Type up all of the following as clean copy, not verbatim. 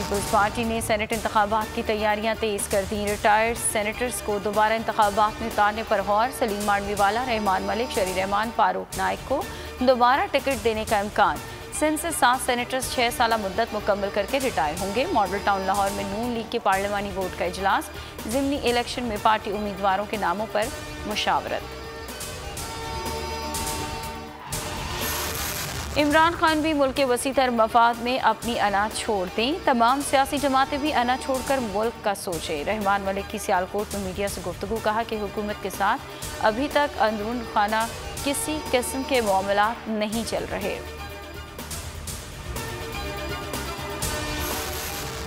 Peoples party ने senate इंतखाबात की तैयारियां तेज कर दी। रिटायर्ड सेनेटर्स को दोबारा इंतखाबात में उतारने पर गौर। सलीम मांडवीवाला, रहमान मलिक, शरी रहमान, फारूक नाइक को दोबारा टिकट देने का इम्कान। सिंध से 7 सेनेटर्स 6 साल मुद्दत मुकम्मल करके रिटायर होंगे। मॉडल टाउन लाहौर में नून लीग के पार्लिमानी बोर्ड का इजलास। ज़िमनी इलेक्शन में पार्टी उम्मीदवारों के नामों पर मुशावरत। इमरान खान भी मुल्क के वसीतर मफाद में अपनी अना छोड़ दें। तमाम सियासी जमातें भी अना छोड़कर मुल्क का सोचें। रहमान मलिक की सियालकोट में मीडिया से गुफ्तगू। कहा कि हुकूमत के साथ अभी तक अंदरून खाना किसी किस्म के मामला नहीं चल रहे।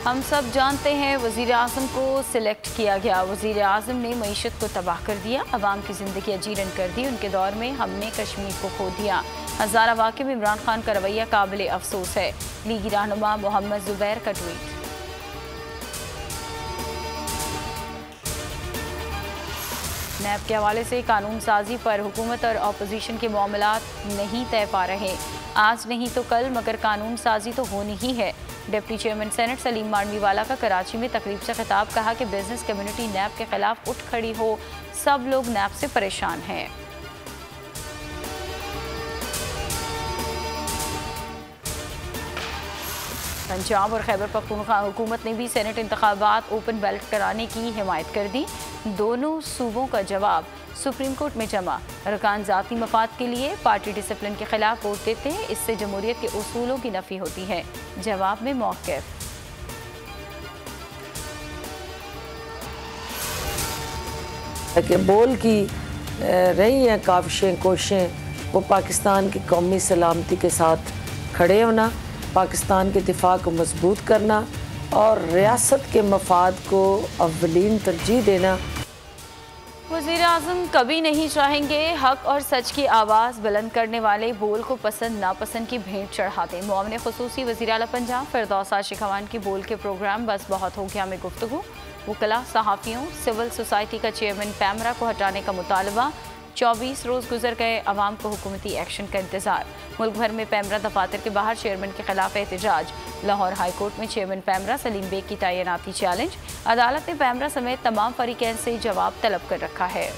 हम सब जानते हैं वज़ीर आज़म को सिलेक्ट किया गया। वज़ीर आज़म ने मईशत को तबाह कर दिया, अवाम की ज़िंदगी अजीरन कर दी। उनके दौर में हमने कश्मीर को खो दिया। हज़ारा वाक़े में इमरान खान का रवैया काबिल अफसोस है। लीगी रहनुमा मोहम्मद ज़ुबैर का ट्वीट। नैब के हवाले से कानून साजी पर हुकूमत और अपोजिशन के मामलात नहीं तय पा रहे। आज नहीं तो कल मगर कानून साजी तो होनी ही है। Deputy chairman senate Saleem Mandviwalla का कराची में तकरीब से खिताब। कहा कि बिजनेस कम्युनिटी नैब के खिलाफ उठ खड़ी हो। सब लोग नैब से परेशान हैं। पंजाब और खैबर पख्तूनख्वा हुकूमत ने भी सेनेट इंतखाबात ओपन बैलेट कराने की हिमायत कर दी। दोनों सूबों का जवाब सुप्रीम कोर्ट में जमा। अरकान ज़ाती मफाद के लिए पार्टी डिसिप्लिन के खिलाफ वोट देते हैं, इससे जमहूरियत के उसूलों की नफी होती है। जवाब में मौक़िफ़। कि बोल की रही हैं काविशें कोशिशें, वो पाकिस्तान की कौमी सलामती के साथ खड़े होना, पाकिस्तान के दिफा को मजबूत करना और रियासत के मफाद को अव्वलीन तरजीह देना। वज़ीर आज़म कभी नहीं चाहेंगे हक और सच की आवाज़ बुलंद करने वाले बोल को पसंद नापसंद की भेंट चढ़ाते। मुआविन खुसूसी वज़ीर आला पंजाब फिरदौस आशिक़ खान की बोल के प्रोग्राम बस बहुत हो गया में गुफ्तगू। वकला, सहाफ़ियों, सिविल सोसाइटी का चेयरमैन पैमरा को हटाने का मुतालबा। 24 रोज़ गुजर गए, अवाम को हुकूमती एक्शन का इंतज़ार। मुल्क भर में पैमरा दफातर के बाहर चेयरमैन के खिलाफ एहतजाज। लाहौर हाई कोर्ट में चेयरमैन पैमरा सलीम बेग की तैनाती चैलेंज। अदालत ने पैमरा समेत तमाम फरीकैन से जवाब तलब कर रखा है।